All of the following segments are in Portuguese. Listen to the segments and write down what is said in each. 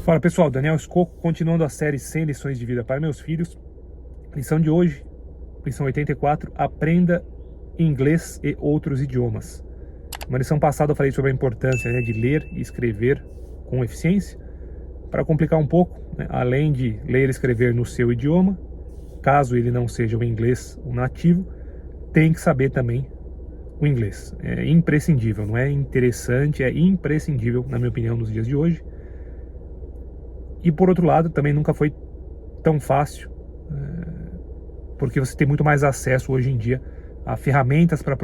Fala pessoal, Daniel Escoco, continuando a série 100 lições de vida para meus filhos. Lição de hoje, lição 84, aprenda inglês e outros idiomas. Na lição passada eu falei sobre a importância de ler e escrever com eficiência. Para complicar um pouco, além de ler e escrever no seu idioma, caso ele não seja o inglês o nativo, tem que saber também o inglês. É imprescindível, não é interessante, é imprescindível, na minha opinião, nos dias de hoje. E por outro lado, também nunca foi tão fácil, porque você tem muito mais acesso hoje em dia a ferramentas para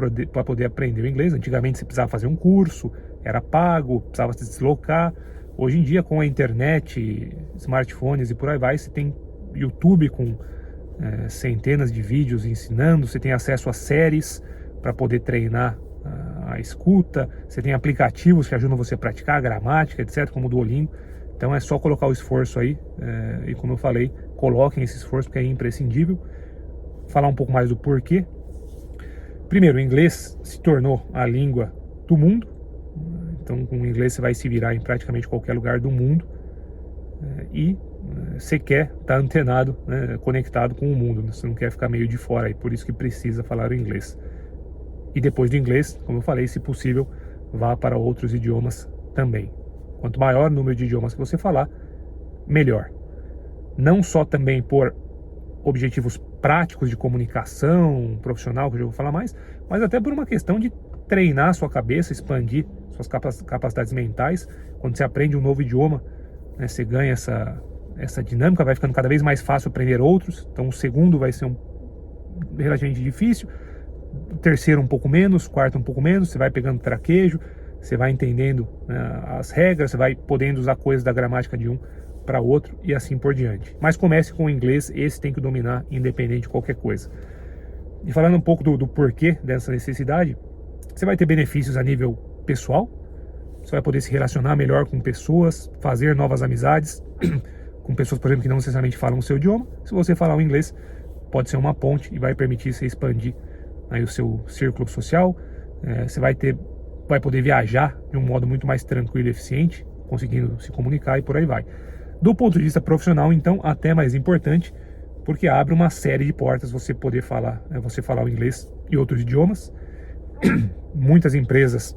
poder aprender o inglês. Antigamente você precisava fazer um curso, era pago, precisava se deslocar. Hoje em dia, com a internet, smartphones e por aí vai, você tem YouTube com centenas de vídeos ensinando, você tem acesso a séries para poder treinar a escuta, você tem aplicativos que ajudam você a praticar a gramática, etc., como o Duolingo. Então é só colocar o esforço aí, e como eu falei, coloquem esse esforço porque é imprescindível. Falar um pouco mais do porquê. Primeiro, o inglês se tornou a língua do mundo, então com o inglês você vai se virar em praticamente qualquer lugar do mundo, e você quer estar antenado, conectado com o mundo, você não quer ficar meio de fora aí, por isso que precisa falar o inglês. E depois do inglês, como eu falei, se possível, vá para outros idiomas também. Quanto maior o número de idiomas que você falar, melhor. Não só também por objetivos práticos de comunicação profissional, que eu já vou falar mais, mas até por uma questão de treinar sua cabeça, expandir suas capacidades mentais. Quando você aprende um novo idioma, você ganha essa dinâmica, vai ficando cada vez mais fácil aprender outros. Então o segundo vai ser relativamente difícil, o terceiro um pouco menos, o quarto um pouco menos, você vai pegando traquejo, você vai entendendo as regras, você vai podendo usar coisas da gramática de um para outro e assim por diante. Mas comece com o inglês, esse tem que dominar independente de qualquer coisa. E falando um pouco do porquê dessa necessidade, você vai ter benefícios a nível pessoal, você vai poder se relacionar melhor com pessoas, fazer novas amizades, com pessoas, por exemplo, que não necessariamente falam o seu idioma. Se você falar o inglês, pode ser uma ponte e vai permitir você expandir aí o seu círculo social. Você vai poder viajar de um modo muito mais tranquilo e eficiente, conseguindo se comunicar e por aí vai. Do ponto de vista profissional, então, até mais importante, porque abre uma série de portas você poder falar, você falar o inglês e outros idiomas. Muitas empresas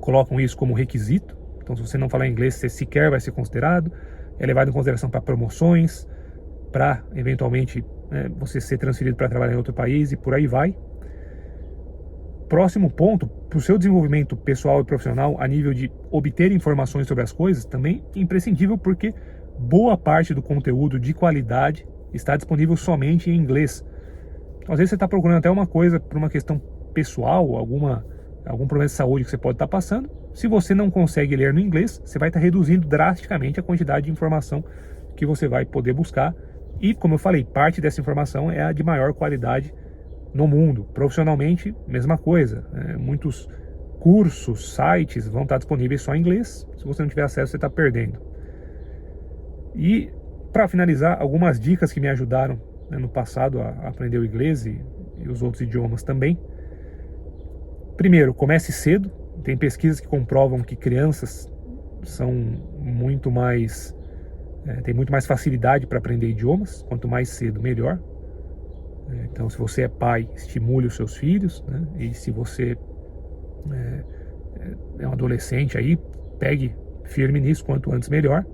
colocam isso como requisito, então se você não falar inglês, você sequer vai ser considerado, é levado em consideração para promoções, para eventualmente você ser transferido para trabalhar em outro país e por aí vai. Próximo ponto, para o seu desenvolvimento pessoal e profissional, a nível de obter informações sobre as coisas, também é imprescindível, porque boa parte do conteúdo de qualidade está disponível somente em inglês. Então, às vezes você está procurando até uma coisa por uma questão pessoal, algum problema de saúde que você pode estar passando. Se você não consegue ler no inglês, você vai estar reduzindo drasticamente a quantidade de informação que você vai poder buscar. E, como eu falei, parte dessa informação é a de maior qualidade no mundo. Profissionalmente, mesma coisa. Muitos cursos, sites vão estar disponíveis só em inglês. Se você não tiver acesso, você está perdendo. E, para finalizar, algumas dicas que me ajudaram no passado a aprender o inglês e os outros idiomas também. Primeiro, comece cedo. Tem pesquisas que comprovam que crianças são têm muito mais facilidade para aprender idiomas. Quanto mais cedo, melhor. Então, se você é pai, estimule os seus filhos, e se você é um adolescente aí, pegue firme nisso, quanto antes melhor.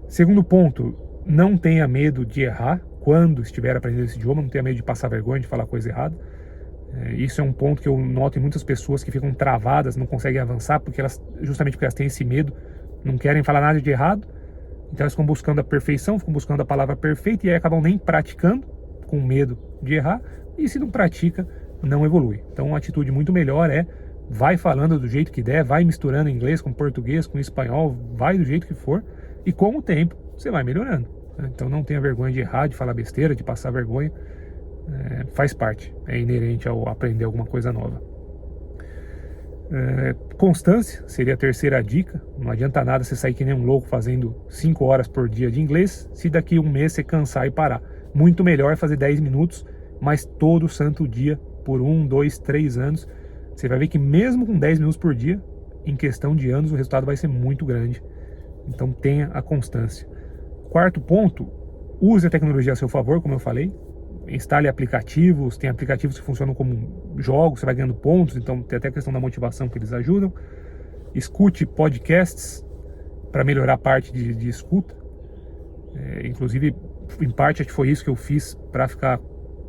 Segundo ponto, não tenha medo de errar quando estiver aprendendo esse idioma, não tenha medo de passar vergonha, de falar coisa errada. Isso é um ponto que eu noto em muitas pessoas que ficam travadas, não conseguem avançar, justamente porque elas têm esse medo, não querem falar nada de errado, então elas ficam buscando a perfeição, ficam buscando a palavra perfeita e aí acabam nem praticando, com medo de errar, e se não pratica, não evolui. Então uma atitude muito melhor vai falando do jeito que der, vai misturando inglês com português, com espanhol, vai do jeito que for, e com o tempo você vai melhorando. Então não tenha vergonha de errar, de falar besteira, de passar vergonha, faz parte, é inerente ao aprender alguma coisa nova. Constância seria a terceira dica. Não adianta nada você sair que nem um louco fazendo 5 horas por dia de inglês, se daqui um mês você cansar e parar. Muito melhor fazer 10 minutos, mas todo santo dia, por 1, 2, 3 anos. Você vai ver que mesmo com 10 minutos por dia, em questão de anos, o resultado vai ser muito grande. Então tenha a constância. Quarto ponto, use a tecnologia a seu favor, como eu falei. Instale aplicativos, tem aplicativos que funcionam como jogos, você vai ganhando pontos, então tem até a questão da motivação que eles ajudam. Escute podcasts para melhorar a parte de escuta. Inclusive, em parte, acho que foi isso que eu fiz para ficar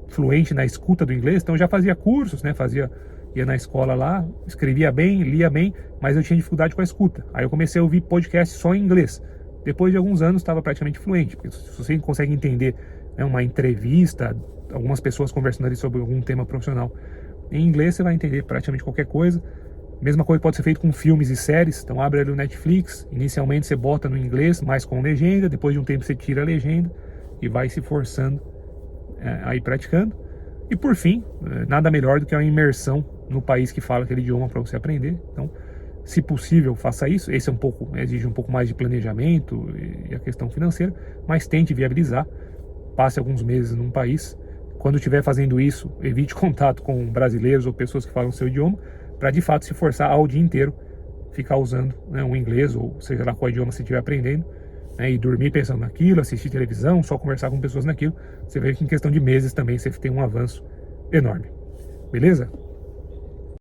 fluente na escuta do inglês. Então eu já fazia cursos, né? Ia na escola lá, escrevia bem, lia bem, mas eu tinha dificuldade com a escuta. Aí eu comecei a ouvir podcast só em inglês. Depois de alguns anos estava praticamente fluente, porque se você consegue entender, né, uma entrevista, algumas pessoas conversando ali sobre algum tema profissional em inglês, você vai entender praticamente qualquer coisa. Mesma coisa pode ser feito com filmes e séries. Então abre ali o Netflix, inicialmente você bota no inglês, mas com legenda, depois de um tempo você tira a legenda e vai se forçando aí praticando. E por fim, nada melhor do que uma imersão no país que fala aquele idioma para você aprender. Então, se possível, faça isso. Esse exige um pouco mais de planejamento e a questão financeira, mas tente viabilizar. Passe alguns meses num país. Quando estiver fazendo isso, evite contato com brasileiros ou pessoas que falam o seu idioma, para de fato se forçar ao dia inteiro ficar usando, né, o inglês, ou seja lá qual idioma você estiver aprendendo, né, e dormir pensando naquilo, assistir televisão, só conversar com pessoas naquilo. Você vê que em questão de meses também você tem um avanço enorme. Beleza?